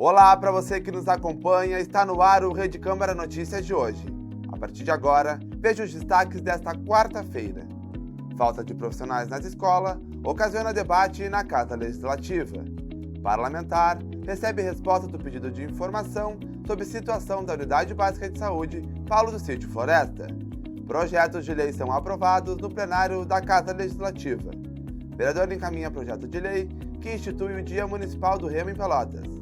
Olá para você que nos acompanha, está no ar o Rede Câmara Notícias de hoje. A partir de agora, veja os destaques desta quarta-feira. Falta de profissionais nas escolas ocasiona debate na Casa Legislativa. Parlamentar recebe resposta do pedido de informação sobre situação da Unidade Básica de Saúde Paulo do Sítio Floresta. Projetos de lei são aprovados no plenário da Casa Legislativa. O vereador encaminha projeto de lei que institui o Dia Municipal do Remo em Pelotas.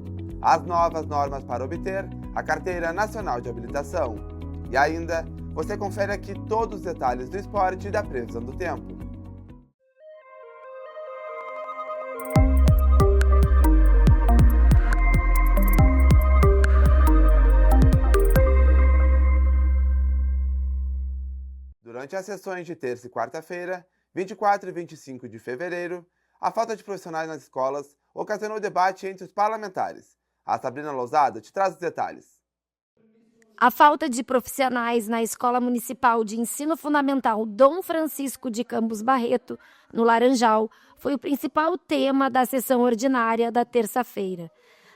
As novas normas para obter a Carteira Nacional de Habilitação. E ainda, você confere aqui todos os detalhes do esporte e da previsão do tempo. Durante as sessões de terça e quarta-feira, 24 e 25 de fevereiro, a falta de profissionais nas escolas ocasionou debate entre os parlamentares. A Sabrina Lousada te traz os detalhes. A falta de profissionais na Escola Municipal de Ensino Fundamental Dom Francisco de Campos Barreto, no Laranjal, foi o principal tema da sessão ordinária da terça-feira.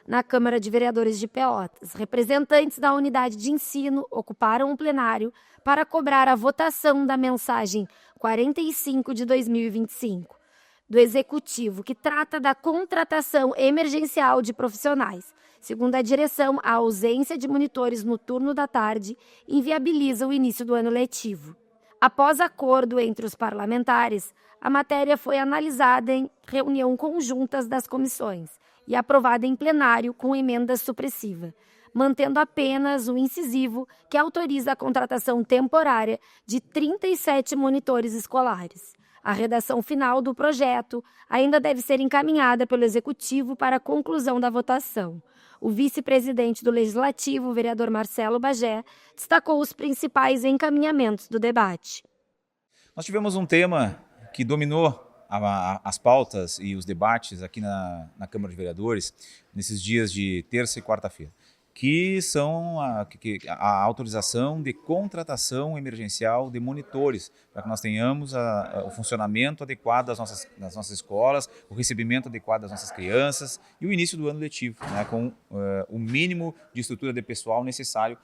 Na Câmara de Vereadores de Pelotas, representantes da unidade de ensino ocuparam o plenário para cobrar a votação da mensagem 45 de 2025. Do Executivo, que trata da contratação emergencial de profissionais. Segundo a direção, a ausência de monitores no turno da tarde inviabiliza o início do ano letivo. Após acordo entre os parlamentares, a matéria foi analisada em reunião conjuntas das comissões e aprovada em plenário com emenda supressiva, mantendo apenas o incisivo que autoriza a contratação temporária de 37 monitores escolares. A redação final do projeto ainda deve ser encaminhada pelo Executivo para a conclusão da votação. O vice-presidente do Legislativo, o vereador Marcelo Bagé, destacou os principais encaminhamentos do debate. Nós tivemos um tema que dominou as pautas e os debates aqui na Câmara de Vereadores nesses dias de terça e quarta-feira, que são a autorização de contratação emergencial de monitores, para que nós tenhamos o funcionamento adequado das nossas escolas, o recebimento adequado das nossas crianças e o início do ano letivo, né, com o mínimo de estrutura de pessoal necessário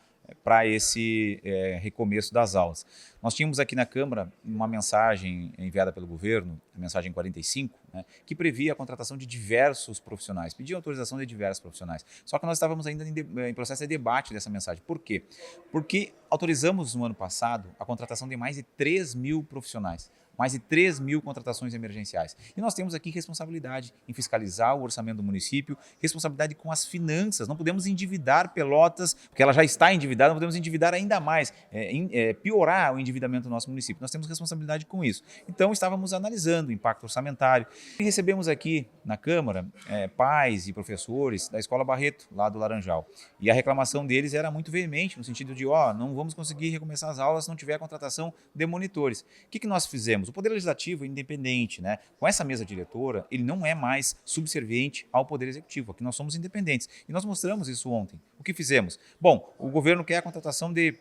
para esse recomeço das aulas. Nós tínhamos aqui na Câmara uma mensagem enviada pelo governo, a mensagem 45, né, que previa a contratação de diversos profissionais, pedia autorização de diversos profissionais. Só que nós estávamos ainda em processo de debate dessa mensagem. Por quê? Porque autorizamos no ano passado a contratação de mais de 3 mil profissionais. Mais de 3 mil contratações emergenciais. E nós temos aqui responsabilidade em fiscalizar o orçamento do município, responsabilidade com as finanças. Não podemos endividar Pelotas, porque ela já está endividada, não podemos endividar ainda mais, piorar o endividamento do nosso município. Nós temos responsabilidade com isso. Então, estávamos analisando o impacto orçamentário. E recebemos aqui na Câmara pais e professores da Escola Barreto, lá do Laranjal. E a reclamação deles era muito veemente, no sentido de, não vamos conseguir recomeçar as aulas se não tiver a contratação de monitores. O que nós fizemos? O Poder Legislativo é independente, né? Com essa mesa diretora, ele não é mais subserviente ao Poder Executivo. Aqui nós somos independentes. E nós mostramos isso ontem. O que fizemos? Bom, o governo quer a contratação de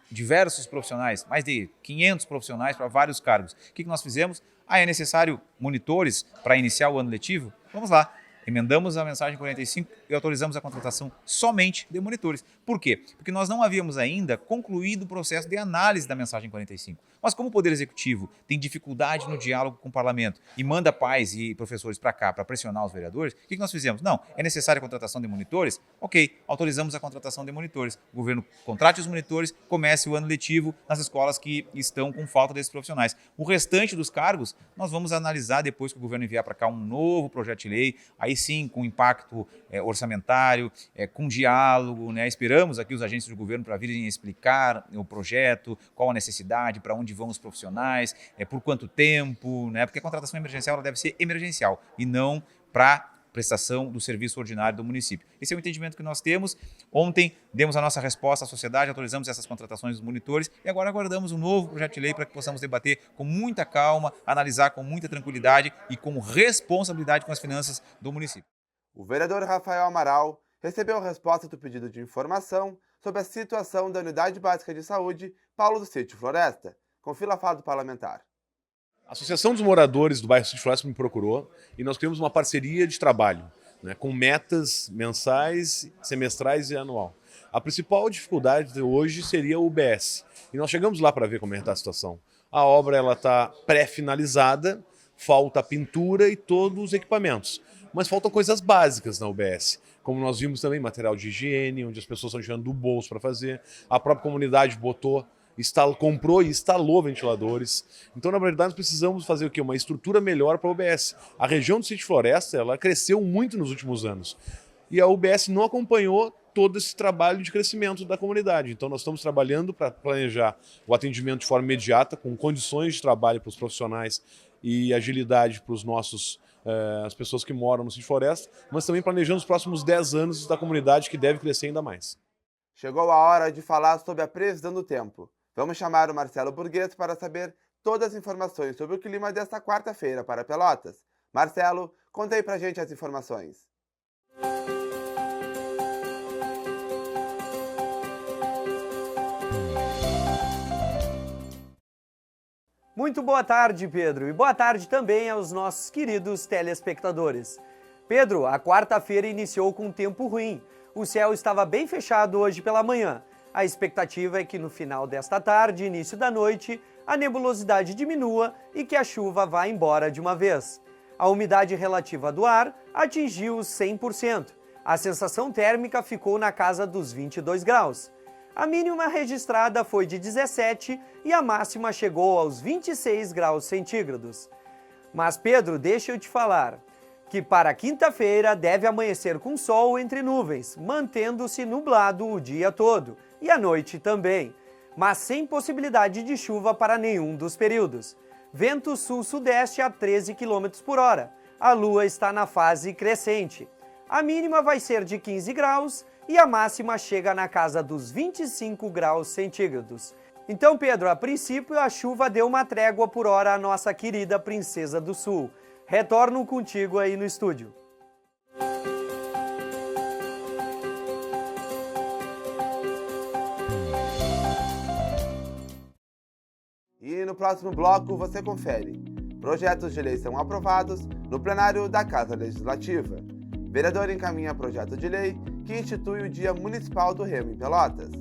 diversos profissionais, mais de 500 profissionais para vários cargos. O que nós fizemos? É necessário monitores para iniciar o ano letivo? Vamos lá. Emendamos a mensagem 45 e autorizamos a contratação somente de monitores. Por quê? Porque nós não havíamos ainda concluído o processo de análise da mensagem 45. Mas como o Poder Executivo tem dificuldade no diálogo com o Parlamento e manda pais e professores para cá para pressionar os vereadores, o que nós fizemos? Não, é necessária a contratação de monitores? Ok, autorizamos a contratação de monitores. O governo contrate os monitores, comece o ano letivo nas escolas que estão com falta desses profissionais. O restante dos cargos, nós vamos analisar depois que o governo enviar para cá um novo projeto de lei, aí sim com impacto orçamentário, com diálogo, né? Esperamos aqui os agentes do governo para virem explicar o projeto, qual a necessidade, para onde vão os profissionais, por quanto tempo, né? Porque a contratação emergencial ela deve ser emergencial e não para prestação do serviço ordinário do município. Esse é o entendimento que nós temos. Ontem demos a nossa resposta à sociedade, autorizamos essas contratações dos monitores e agora aguardamos um novo projeto de lei para que possamos debater com muita calma, analisar com muita tranquilidade e com responsabilidade com as finanças do município. O vereador Rafael Amaral recebeu a resposta do pedido de informação sobre a situação da Unidade Básica de Saúde Paulo do Sítio Floresta. Confira a fala do parlamentar. A Associação dos Moradores do bairro Sítio Floresta me procurou e nós criamos uma parceria de trabalho né, com metas mensais, semestrais e anual. A principal dificuldade de hoje seria o UBS. E nós chegamos lá para ver como está a situação. A obra está pré-finalizada, falta a pintura e todos os equipamentos. Mas faltam coisas básicas na UBS. Como nós vimos também, material de higiene, onde as pessoas estão tirando do bolso para fazer. A própria comunidade comprou e instalou ventiladores. Então, na verdade, nós precisamos fazer o quê? Uma estrutura melhor para a UBS. A região do Sítio Floresta ela cresceu muito nos últimos anos. E a UBS não acompanhou todo esse trabalho de crescimento da comunidade. Então, nós estamos trabalhando para planejar o atendimento de forma imediata, com condições de trabalho para os profissionais e agilidade para as pessoas que moram no Sítio Floresta, mas também planejando os próximos 10 anos da comunidade, que deve crescer ainda mais. Chegou a hora de falar sobre a previsão do tempo. Vamos chamar o Marcelo Burgueto para saber todas as informações sobre o clima desta quarta-feira para Pelotas. Marcelo, conta aí pra gente as informações. Muito boa tarde, Pedro, e boa tarde também aos nossos queridos telespectadores. Pedro, a quarta-feira iniciou com um tempo ruim. O céu estava bem fechado hoje pela manhã. A expectativa é que no final desta tarde e início da noite, a nebulosidade diminua e que a chuva vá embora de uma vez. A umidade relativa do ar atingiu os 100%. A sensação térmica ficou na casa dos 22 graus. A mínima registrada foi de 17 e a máxima chegou aos 26 graus centígrados. Mas, Pedro, deixa eu te falar que para quinta-feira deve amanhecer com sol entre nuvens, mantendo-se nublado o dia todo e à noite também, mas sem possibilidade de chuva para nenhum dos períodos. Vento sul-sudeste a 13 km por hora. A lua está na fase crescente. A mínima vai ser de 15 graus e a máxima chega na casa dos 25 graus centígrados. Então, Pedro, a princípio a chuva deu uma trégua por hora à nossa querida Princesa do Sul. Retorno contigo aí no estúdio. E no próximo bloco você confere. Projetos de lei são aprovados no plenário da Casa Legislativa. Vereador encaminha projeto de lei que institui o Dia Municipal do Remo em Pelotas.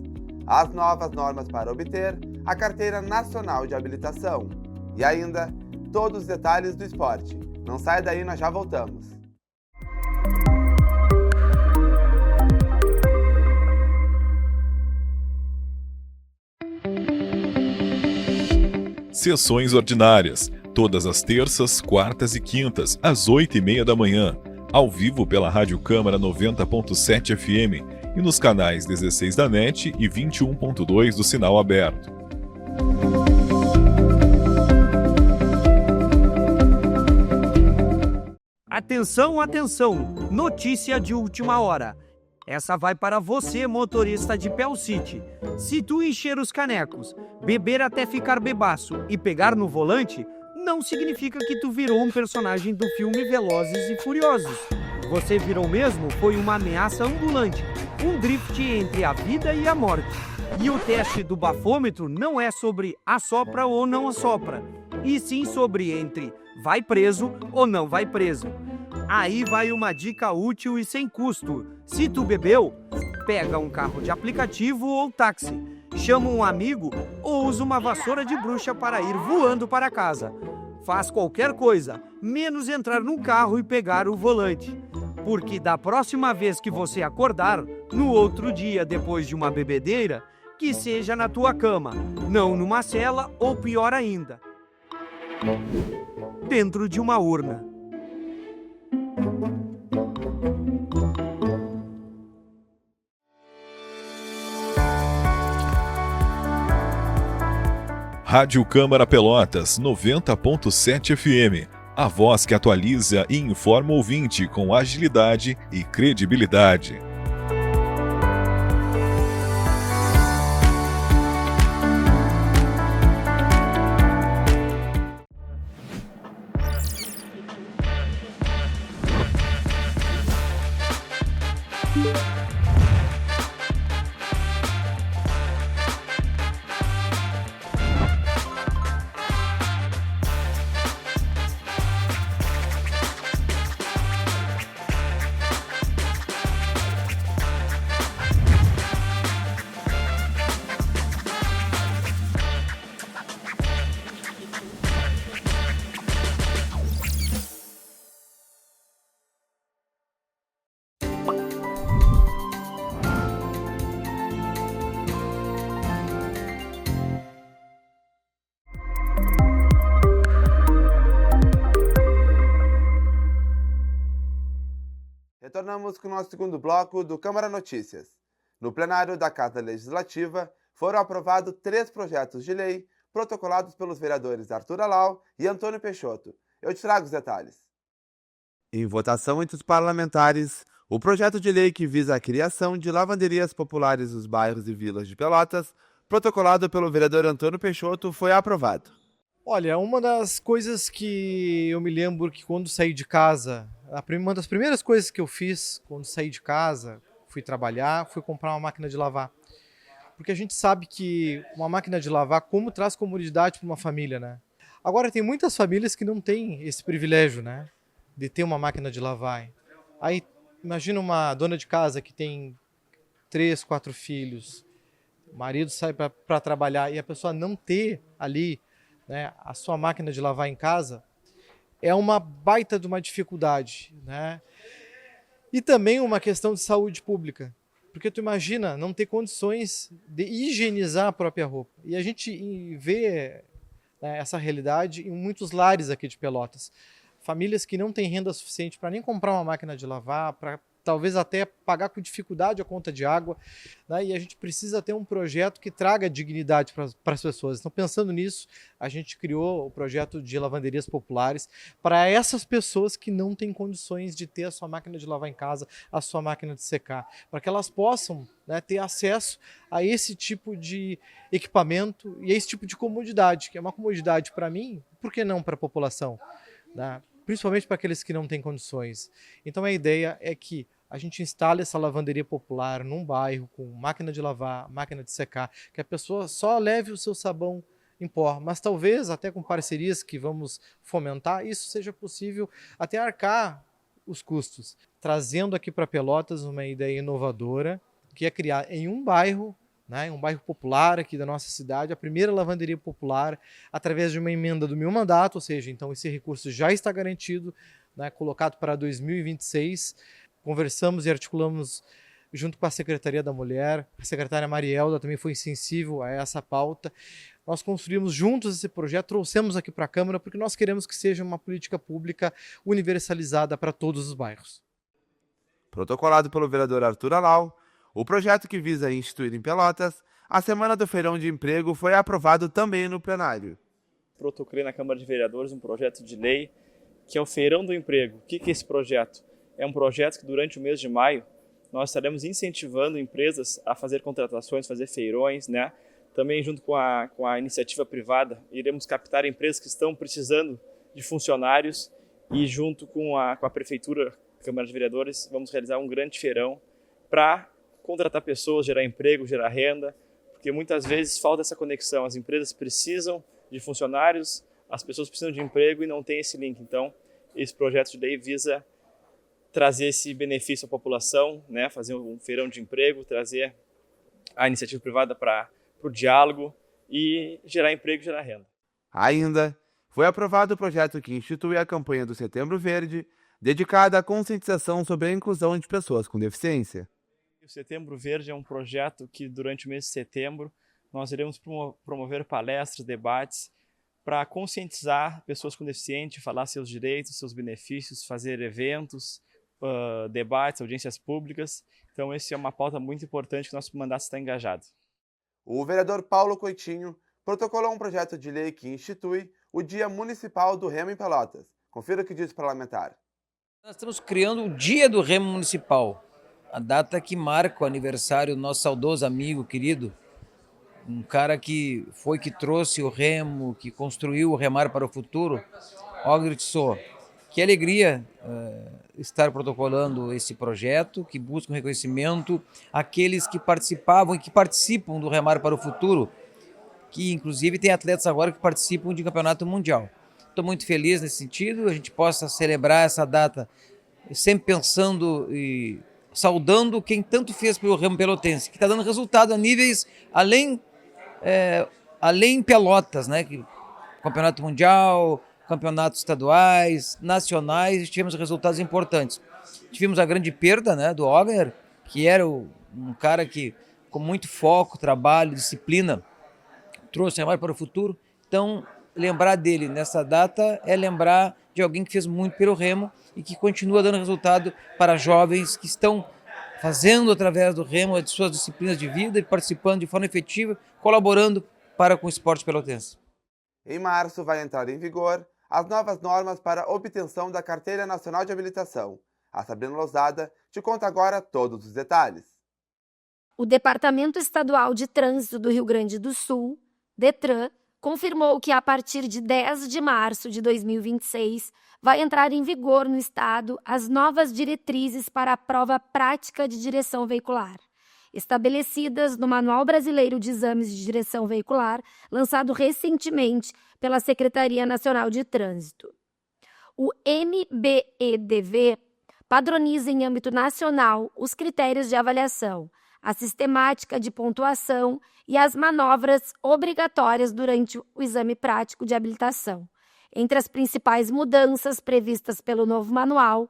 As novas normas para obter a Carteira Nacional de Habilitação. E ainda, todos os detalhes do esporte. Não sai daí, nós já voltamos. Sessões ordinárias, todas as terças, quartas e quintas, às 8h30 da manhã. Ao vivo pela Rádio Câmara 90.7 FM e nos canais 16 da NET e 21.2 do Sinal Aberto. Atenção, atenção! Notícia de última hora. Essa vai para você, motorista de Pel City. Se tu encher os canecos, beber até ficar bebaço e pegar no volante, não significa que tu virou um personagem do filme Velozes e Furiosos. Você virou mesmo foi uma ameaça ambulante, um drift entre a vida e a morte. E o teste do bafômetro não é sobre assopra ou não assopra, e sim sobre entre vai preso ou não vai preso. Aí vai uma dica útil e sem custo. Se tu bebeu, pega um carro de aplicativo ou táxi, chama um amigo ou usa uma vassoura de bruxa para ir voando para casa. Faz qualquer coisa, menos entrar num carro e pegar o volante. Porque da próxima vez que você acordar, no outro dia depois de uma bebedeira, que seja na tua cama, não numa cela ou pior ainda, dentro de uma urna. Rádio Câmara Pelotas 90.7 FM. A voz que atualiza e informa o ouvinte com agilidade e credibilidade. retornamos com o nosso segundo bloco do Câmara Notícias. No plenário da Casa Legislativa, foram aprovados 3 projetos de lei protocolados pelos vereadores Arthur Alau e Antônio Peixoto. Eu te trago os detalhes. Em votação entre os parlamentares, o projeto de lei que visa a criação de lavanderias populares nos bairros e vilas de Pelotas, protocolado pelo vereador Antônio Peixoto, foi aprovado. Olha, uma das coisas que eu me lembro que quando saí de casa, uma das primeiras coisas que eu fiz quando saí de casa, fui trabalhar, fui comprar uma máquina de lavar. Porque a gente sabe que uma máquina de lavar, como traz comodidade para uma família, né? Agora, tem muitas famílias que não têm esse privilégio, né? De ter uma máquina de lavar. Aí, imagina uma dona de casa que tem 3, 4 filhos, o marido sai para trabalhar e a pessoa não ter ali, né, a sua máquina de lavar em casa, é uma baita de uma dificuldade, né? E também uma questão de saúde pública, porque tu imagina não ter condições de higienizar a própria roupa. E a gente vê, né, essa realidade em muitos lares aqui de Pelotas. Famílias que não têm renda suficiente para nem comprar uma máquina de lavar, para talvez até pagar com dificuldade a conta de água, né? E a gente precisa ter um projeto que traga dignidade para as pessoas. Então, pensando nisso, a gente criou o projeto de lavanderias populares para essas pessoas que não têm condições de ter a sua máquina de lavar em casa, a sua máquina de secar, para que elas possam, né, ter acesso a esse tipo de equipamento e a esse tipo de comodidade, que é uma comodidade para mim, por que não para a população, né? Principalmente para aqueles que não têm condições. Então a ideia é que a gente instale essa lavanderia popular num bairro com máquina de lavar, máquina de secar, que a pessoa só leve o seu sabão em pó, mas talvez até com parcerias que vamos fomentar, isso seja possível até arcar os custos, trazendo aqui para Pelotas uma ideia inovadora, que é criar em um bairro, né, um bairro popular aqui da nossa cidade, a primeira lavanderia popular, através de uma emenda do meu mandato, ou seja, então esse recurso já está garantido, né, colocado para 2026. Conversamos e articulamos junto com a Secretaria da Mulher, a secretária Marielda também foi sensível a essa pauta. Nós construímos juntos esse projeto, trouxemos aqui para a Câmara, porque nós queremos que seja uma política pública universalizada para todos os bairros. Protocolado pelo vereador Arthur Alau, o projeto que visa instituir em Pelotas a Semana do Feirão de Emprego foi aprovado também no plenário. Protocolei na Câmara de Vereadores um projeto de lei que é o Feirão do Emprego. O que é esse projeto? É um projeto que durante o mês de maio nós estaremos incentivando empresas a fazer contratações, fazer feirões, né? Também junto com a iniciativa privada, iremos captar empresas que estão precisando de funcionários e junto com a Prefeitura, Câmara de Vereadores, vamos realizar um grande feirão para contratar pessoas, gerar emprego, gerar renda, porque muitas vezes falta essa conexão. As empresas precisam de funcionários, as pessoas precisam de emprego e não tem esse link. Então, esse projeto de lei visa trazer esse benefício à população, né? Fazer um feirão de emprego, trazer a iniciativa privada para o diálogo e gerar emprego e gerar renda. Ainda foi aprovado o projeto que institui a campanha do Setembro Verde, dedicada à conscientização sobre a inclusão de pessoas com deficiência. O Setembro Verde é um projeto que durante o mês de setembro nós iremos promover palestras, debates para conscientizar pessoas com deficiência, falar seus direitos, seus benefícios, fazer eventos, debates, audiências públicas. Então essa é uma pauta muito importante que nosso mandato está engajado. O vereador Paulo Coitinho protocolou um projeto de lei que institui o Dia Municipal do Remo em Pelotas. Confira o que diz o parlamentar. Nós estamos criando o Dia do Remo Municipal, a data que marca o aniversário do nosso saudoso amigo, querido, um cara que trouxe o remo, que construiu o Remar para o Futuro, Ogrid Sô. Que alegria estar protocolando esse projeto, que busca um reconhecimento àqueles que participavam e que participam do Remar para o Futuro, que inclusive tem atletas agora que participam de campeonato mundial. Estou muito feliz nesse sentido, a gente possa celebrar essa data sempre pensando e saudando quem tanto fez pelo remo pelotense, que está dando resultado a níveis além Pelotas, né? Campeonato mundial, campeonatos estaduais, nacionais, tivemos resultados importantes. Tivemos a grande perda, né, do Ogner, que era um cara que, com muito foco, trabalho, disciplina, trouxe o Remar para o Futuro. Então, lembrar dele nessa data é lembrar de alguém que fez muito pelo remo e que continua dando resultado para jovens que estão fazendo através do remo as suas disciplinas de vida e participando de forma efetiva, colaborando com o esporte pelotense. Em março vai entrar em vigor as novas normas para obtenção da Carteira Nacional de Habilitação. A Sabrina Lousada te conta agora todos os detalhes. O Departamento Estadual de Trânsito do Rio Grande do Sul, DETRAN, confirmou que a partir de 10 de março de 2026 vai entrar em vigor no estado as novas diretrizes para a prova prática de direção veicular, estabelecidas no Manual Brasileiro de Exames de Direção Veicular, lançado recentemente pela Secretaria Nacional de Trânsito. O NBEDV padroniza em âmbito nacional os critérios de avaliação, a sistemática de pontuação e as manobras obrigatórias durante o exame prático de habilitação. Entre as principais mudanças previstas pelo novo manual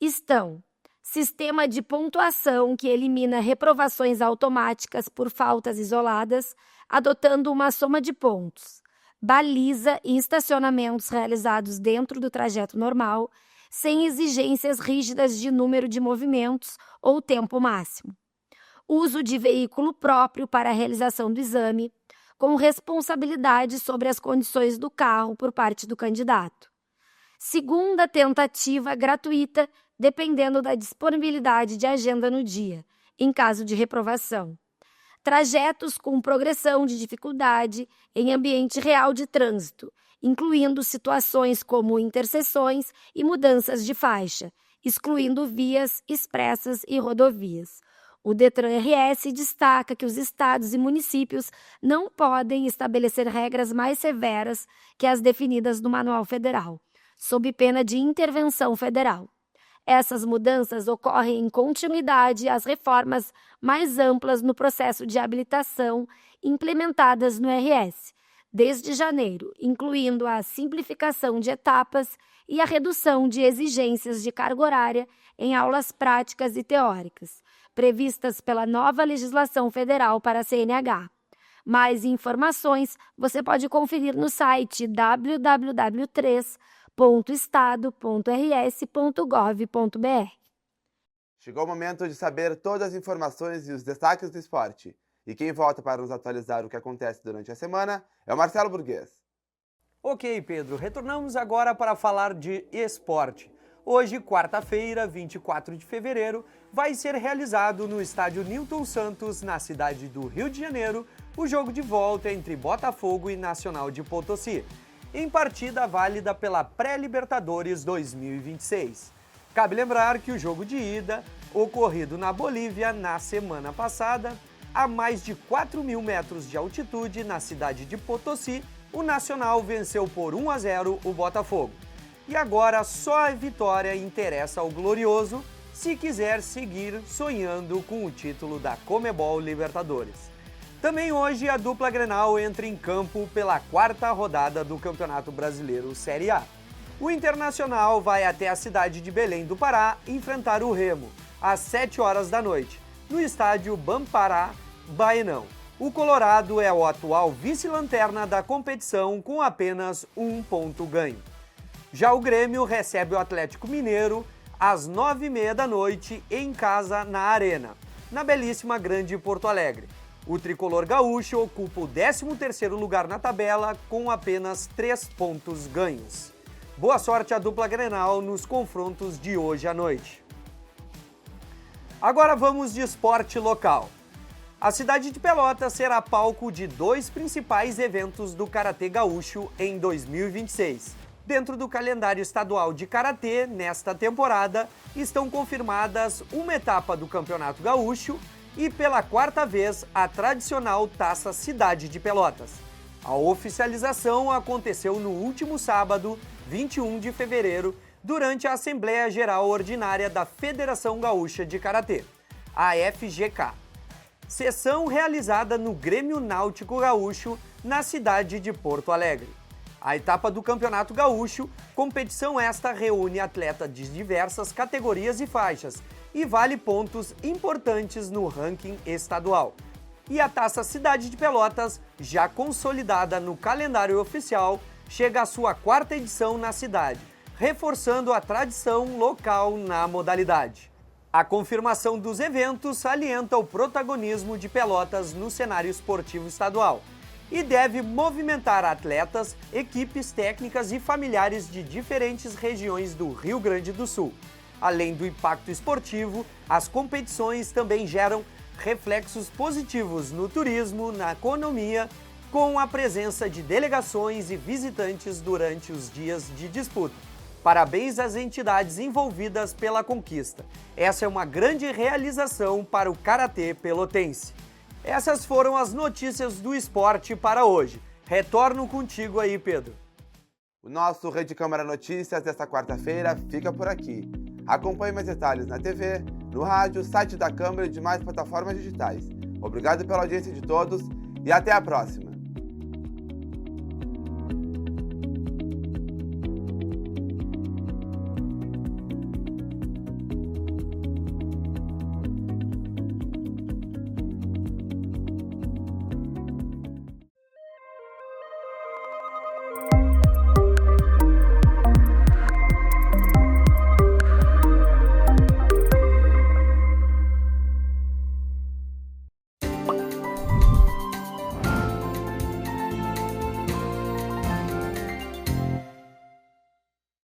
estão sistema de pontuação que elimina reprovações automáticas por faltas isoladas, adotando uma soma de pontos, baliza em estacionamentos realizados dentro do trajeto normal, sem exigências rígidas de número de movimentos ou tempo máximo. Uso de veículo próprio para a realização do exame, com responsabilidade sobre as condições do carro por parte do candidato. Segunda tentativa gratuita, dependendo da disponibilidade de agenda no dia, em caso de reprovação. Trajetos com progressão de dificuldade em ambiente real de trânsito, incluindo situações como interseções e mudanças de faixa, excluindo vias expressas e rodovias. O DETRAN-RS destaca que os estados e municípios não podem estabelecer regras mais severas que as definidas no Manual Federal, sob pena de intervenção federal. Essas mudanças ocorrem em continuidade às reformas mais amplas no processo de habilitação implementadas no RS, desde janeiro, incluindo a simplificação de etapas e a redução de exigências de carga horária em aulas práticas e teóricas, previstas pela nova legislação federal para a CNH. Mais informações você pode conferir no site www.estado.rs.gov.br. Chegou o momento de saber todas as informações e os destaques do esporte. E quem volta para nos atualizar o que acontece durante a semana é o Marcelo Burguês. Ok, Pedro, retornamos agora para falar de esporte. Hoje, quarta-feira, 24 de fevereiro, vai ser realizado no estádio Newton Santos, na cidade do Rio de Janeiro, o jogo de volta entre Botafogo e Nacional de Potosí, em partida válida pela Pré-Libertadores 2026. Cabe lembrar que o jogo de ida, ocorrido na Bolívia na semana passada, a mais de 4.000 metros de altitude na cidade de Potosí, o Nacional venceu por 1-0 o Botafogo. E agora só a vitória interessa ao Glorioso se quiser seguir sonhando com o título da Conmebol Libertadores. Também hoje a dupla Grenal entra em campo pela quarta rodada do Campeonato Brasileiro Série A. O Internacional vai até a cidade de Belém do Pará enfrentar o Remo, às 7 horas da noite, no estádio Bampará, Baenão. O Colorado é o atual vice-lanterna da competição com apenas 1 ponto ganho. Já o Grêmio recebe o Atlético Mineiro às 9h30 da noite em casa na Arena, na belíssima Grande Porto Alegre. O tricolor gaúcho ocupa o 13º lugar na tabela com apenas 3 pontos ganhos. Boa sorte à dupla Grenal nos confrontos de hoje à noite. Agora vamos de esporte local. A cidade de Pelotas será palco de 2 principais eventos do Karatê Gaúcho em 2026. Dentro do calendário estadual de Karatê, nesta temporada, estão confirmadas uma etapa do Campeonato Gaúcho e, pela 4ª vez, a tradicional Taça Cidade de Pelotas. A oficialização aconteceu no último sábado, 21 de fevereiro, durante a Assembleia Geral Ordinária da Federação Gaúcha de Karatê, a FGK. Sessão realizada no Grêmio Náutico Gaúcho, na cidade de Porto Alegre. A etapa do Campeonato Gaúcho, competição esta reúne atletas de diversas categorias e faixas e vale pontos importantes no ranking estadual. E a Taça Cidade de Pelotas, já consolidada no calendário oficial, chega à sua 4ª edição na cidade, reforçando a tradição local na modalidade. A confirmação dos eventos salienta o protagonismo de Pelotas no cenário esportivo estadual e deve movimentar atletas, equipes técnicas e familiares de diferentes regiões do Rio Grande do Sul. Além do impacto esportivo, as competições também geram reflexos positivos no turismo, na economia, com a presença de delegações e visitantes durante os dias de disputa. Parabéns às entidades envolvidas pela conquista. Essa é uma grande realização para o karatê pelotense. Essas foram as notícias do esporte para hoje. Retorno contigo aí, Pedro. O nosso Rede Câmara Notícias desta quarta-feira fica por aqui. Acompanhe mais detalhes na TV, no rádio, site da Câmara e demais plataformas digitais. Obrigado pela audiência de todos e até a próxima!